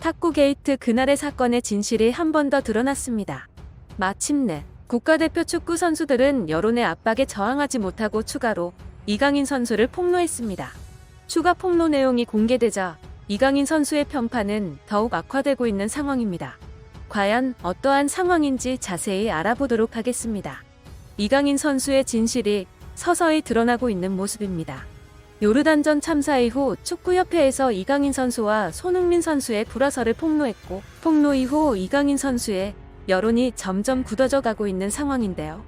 탁구 게이트 그날의 사건의 진실이 한 번 더 드러났습니다. 마침내 국가대표 축구 선수들은 여론의 압박에 저항하지 못하고 추가로 이강인 선수를 폭로했습니다. 추가 폭로 내용이 공개되자 이강인 선수의 평판은 더욱 악화되고 있는 상황입니다. 과연 어떠한 상황인지 자세히 알아보도록 하겠습니다. 이강인 선수의 진실이 서서히 드러나고 있는 모습입니다. 요르단전 참사 이후 축구협회에서 이강인 선수와 손흥민 선수의 불화설을 폭로했고, 폭로 이후 이강인 선수의 여론이 점점 굳어져 가고 있는 상황인데요.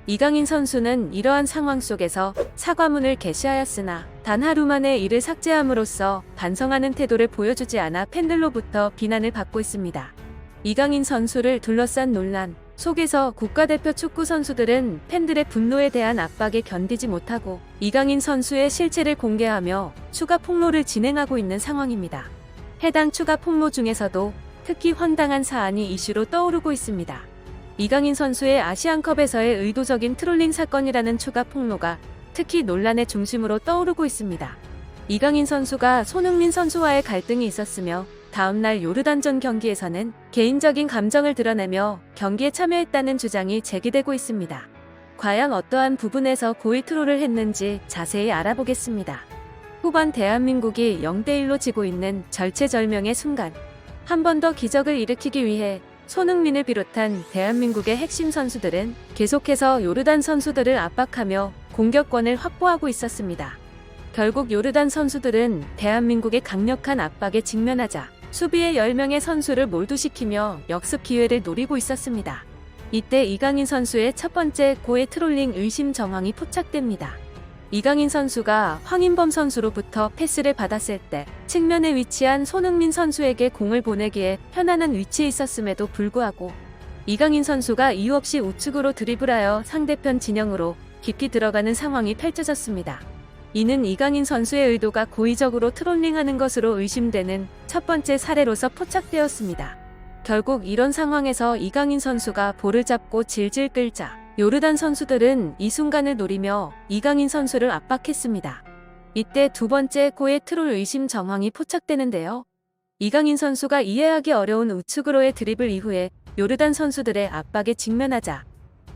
이강인 선수는 이러한 상황 속에서 사과문을 게시하였으나 단 하루 만에 이를 삭제함으로써 반성하는 태도를 보여주지 않아 팬들로부터 비난을 받고 있습니다. 이강인 선수를 둘러싼 논란 속에서 국가대표 축구 선수들은 팬들의 분노에 대한 압박에 견디지 못하고 이강인 선수의 실체를 공개하며 추가 폭로를 진행하고 있는 상황입니다. 해당 추가 폭로 중에서도 특히 황당한 사안이 이슈로 떠오르고 있습니다. 이강인 선수의 아시안컵에서의 의도적인 트롤링 사건이라는 추가 폭로가 특히 논란의 중심으로 떠오르고 있습니다. 이강인 선수가 손흥민 선수와의 갈등이 있었으며 다음날 요르단전 경기에서는 개인적인 감정을 드러내며 경기에 참여했다는 주장이 제기되고 있습니다. 과연 어떠한 부분에서 고의 트롤을 했는지 자세히 알아보겠습니다. 후반 대한민국이 0대1로 지고 있는 절체절명의 순간, 한 번 더 기적을 일으키기 위해 손흥민을 비롯한 대한민국의 핵심 선수들은 계속해서 요르단 선수들을 압박하며 공격권을 확보하고 있었습니다. 결국 요르단 선수들은 대한민국의 강력한 압박에 직면하자 수비의 10명의 선수를 몰두시키며 역습 기회를 노리고 있었습니다. 이때 이강인 선수의 첫 번째 고의 트롤링 의심 정황이 포착됩니다. 이강인 선수가 황인범 선수로부터 패스를 받았을 때 측면에 위치한 손흥민 선수에게 공을 보내기에 편안한 위치에 있었음에도 불구하고 이강인 선수가 이유 없이 우측으로 드리블하여 상대편 진영으로 깊이 들어가는 상황이 펼쳐졌습니다. 이는 이강인 선수의 의도가 고의적으로 트롤링하는 것으로 의심되는 첫 번째 사례로서 포착되었습니다. 결국 이런 상황에서 이강인 선수가 볼을 잡고 질질 끌자 요르단 선수들은 이 순간을 노리며 이강인 선수를 압박했습니다. 이때 두 번째 고의 트롤 의심 정황이 포착되는데요. 이강인 선수가 이해하기 어려운 우측으로의 드리블 이후에 요르단 선수들의 압박에 직면하자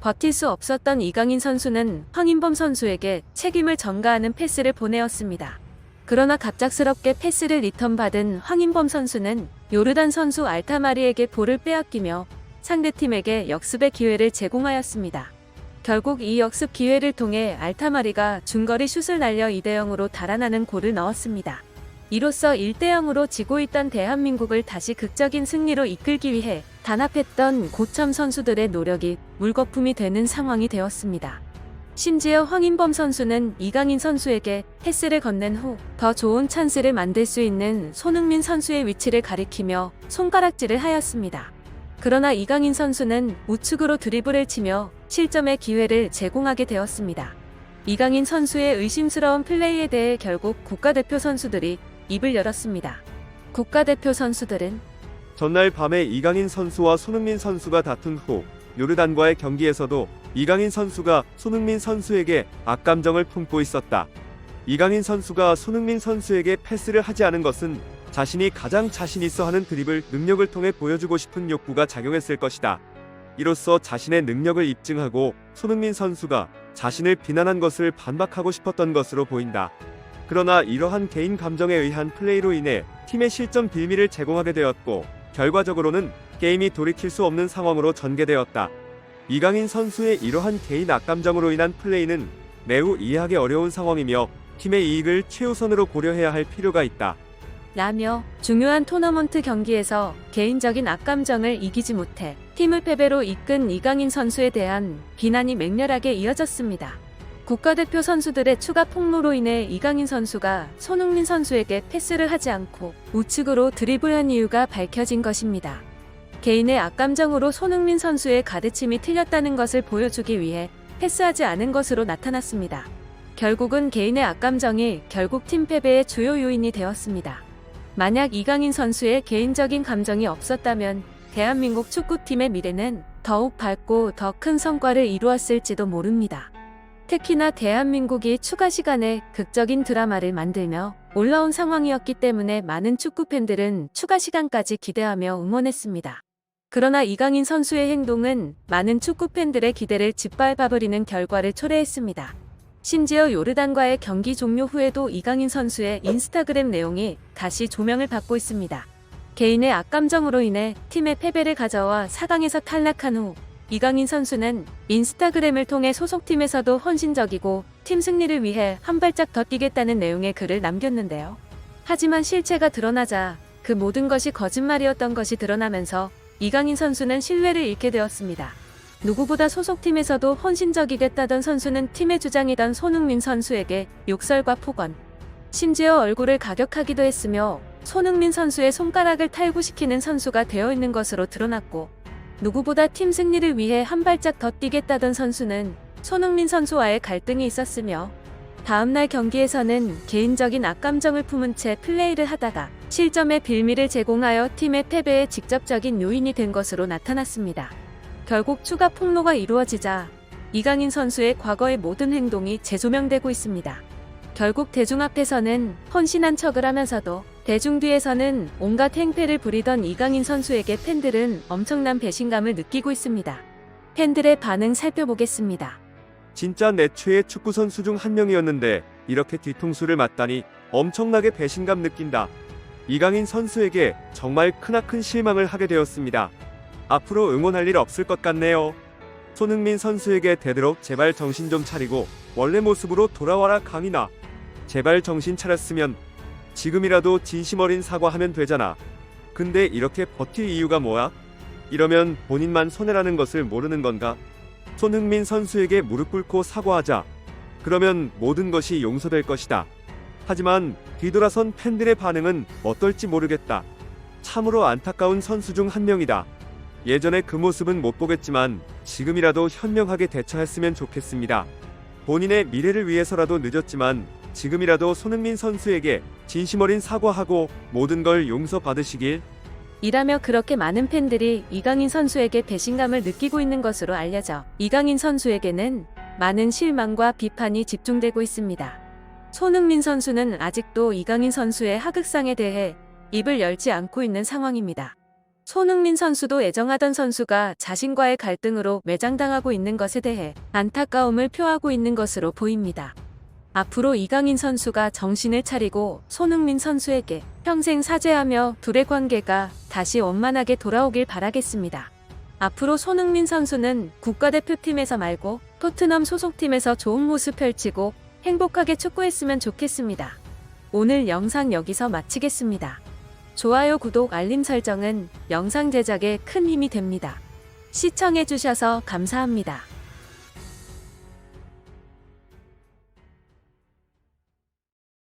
버틸 수 없었던 이강인 선수는 황인범 선수에게 책임을 전가하는 패스를 보내었습니다. 그러나 갑작스럽게 패스를 리턴받은 황인범 선수는 요르단 선수 알타마리에게 볼을 빼앗기며 상대팀에게 역습의 기회를 제공하였습니다. 결국 이 역습 기회를 통해 알타마리가 중거리 슛을 날려 2대0으로 달아나는 골을 넣었습니다. 이로써 1대0으로 지고 있던 대한민국을 다시 극적인 승리로 이끌기 위해 단합했던 고참 선수들의 노력이 물거품이 되는 상황이 되었습니다. 심지어 황인범 선수는 이강인 선수에게 패스를 건넨 후 더 좋은 찬스를 만들 수 있는 손흥민 선수의 위치를 가리키며 손가락질을 하였습니다. 그러나 이강인 선수는 우측으로 드리블을 치며 실점의 기회를 제공하게 되었습니다. 이강인 선수의 의심스러운 플레이에 대해 결국 국가대표 선수들이 입을 열었습니다. 국가대표 선수들은 전날 밤에 이강인 선수와 손흥민 선수가 다툰 후 요르단과의 경기에서도 이강인 선수가 손흥민 선수에게 악감정을 품고 있었다. 이강인 선수가 손흥민 선수에게 패스를 하지 않은 것은 자신이 가장 자신 있어 하는 드리블 능력을 통해 보여주고 싶은 욕구가 작용했을 것이다. 이로써 자신의 능력을 입증하고 손흥민 선수가 자신을 비난한 것을 반박하고 싶었던 것으로 보인다. 그러나 이러한 개인 감정에 의한 플레이로 인해 팀의 실점 빌미를 제공하게 되었고 결과적으로는 게임이 돌이킬 수 없는 상황으로 전개되었다. 이강인 선수의 이러한 개인 악감정으로 인한 플레이는 매우 이해하기 어려운 상황이며 팀의 이익을 최우선으로 고려해야 할 필요가 있다. 라며 중요한 토너먼트 경기에서 개인적인 악감정을 이기지 못해 팀을 패배로 이끈 이강인 선수에 대한 비난이 맹렬하게 이어졌습니다. 국가대표 선수들의 추가 폭로로 인해 이강인 선수가 손흥민 선수에게 패스를 하지 않고 우측으로 드리블한 이유가 밝혀진 것입니다. 개인의 악감정으로 손흥민 선수의 가르침이 틀렸다는 것을 보여주기 위해 패스하지 않은 것으로 나타났습니다. 결국은 개인의 악감정이 결국 팀 패배의 주요 요인이 되었습니다. 만약 이강인 선수의 개인적인 감정이 없었다면 대한민국 축구팀의 미래는 더욱 밝고 더 큰 성과를 이루었을지도 모릅니다. 특히나 대한민국이 추가 시간에 극적인 드라마를 만들며 올라온 상황이었기 때문에 많은 축구 팬들은 추가 시간까지 기대하며 응원했습니다. 그러나 이강인 선수의 행동은 많은 축구 팬들의 기대를 짓밟아버리는 결과를 초래했습니다. 심지어 요르단과의 경기 종료 후에도 이강인 선수의 인스타그램 내용이 다시 조명을 받고 있습니다. 개인의 악감정으로 인해 팀의 패배를 가져와 4강에서 탈락한 후 이강인 선수는 인스타그램을 통해 소속팀에서도 헌신적이고 팀 승리를 위해 한 발짝 더 뛰겠다는 내용의 글을 남겼는데요. 하지만 실체가 드러나자 그 모든 것이 거짓말이었던 것이 드러나면서 이강인 선수는 신뢰를 잃게 되었습니다. 누구보다 소속팀에서도 헌신적이겠다던 선수는 팀의 주장이던 손흥민 선수에게 욕설과 폭언, 심지어 얼굴을 가격하기도 했으며 손흥민 선수의 손가락을 탈구시키는 선수가 되어 있는 것으로 드러났고, 누구보다 팀 승리를 위해 한 발짝 더 뛰겠다던 선수는 손흥민 선수와의 갈등이 있었으며, 다음날 경기에서는 개인적인 악감정을 품은 채 플레이를 하다가 실점의 빌미를 제공하여 팀의 패배에 직접적인 요인이 된 것으로 나타났습니다. 결국 추가 폭로가 이루어지자 이강인 선수의 과거의 모든 행동이 재조명되고 있습니다. 결국 대중 앞에서는 헌신한 척을 하면서도 대중 뒤에서는 온갖 행패를 부리던 이강인 선수에게 팬들은 엄청난 배신감을 느끼고 있습니다. 팬들의 반응 살펴보겠습니다. 진짜 내 최애 축구 선수 중 한 명이었는데 이렇게 뒤통수를 맞다니 엄청나게 배신감 느낀다. 이강인 선수에게 정말 크나큰 실망을 하게 되었습니다. 앞으로 응원할 일 없을 것 같네요. 손흥민 선수에게 되도록 제발 정신 좀 차리고 원래 모습으로 돌아와라 강인아. 제발 정신 차렸으면 지금이라도 진심 어린 사과하면 되잖아. 근데 이렇게 버틸 이유가 뭐야? 이러면 본인만 손해라는 것을 모르는 건가? 손흥민 선수에게 무릎 꿇고 사과하자. 그러면 모든 것이 용서될 것이다. 하지만 뒤돌아선 팬들의 반응은 어떨지 모르겠다. 참으로 안타까운 선수 중 한 명이다. 예전에 그 모습은 못 보겠지만 지금이라도 현명하게 대처했으면 좋겠습니다. 본인의 미래를 위해서라도 늦었지만 지금이라도 손흥민 선수에게 진심 어린 사과하고 모든 걸 용서받으시길. 이라며 그렇게 많은 팬들이 이강인 선수에게 배신감을 느끼고 있는 것으로 알려져 이강인 선수에게는 많은 실망과 비판이 집중되고 있습니다. 손흥민 선수는 아직도 이강인 선수의 하극상에 대해 입을 열지 않고 있는 상황입니다. 손흥민 선수도 애정하던 선수가 자신과의 갈등으로 매장당하고 있는 것에 대해 안타까움을 표하고 있는 것으로 보입니다. 앞으로 이강인 선수가 정신을 차리고 손흥민 선수에게 평생 사죄하며 둘의 관계가 다시 원만하게 돌아오길 바라겠습니다. 앞으로 손흥민 선수는 국가대표팀에서 말고 토트넘 소속팀에서 좋은 모습 펼치고 행복하게 축구했으면 좋겠습니다. 오늘 영상 여기서 마치겠습니다. 좋아요, 구독, 알림 설정은 영상 제작에 큰 힘이 됩니다. 시청해주셔서 감사합니다.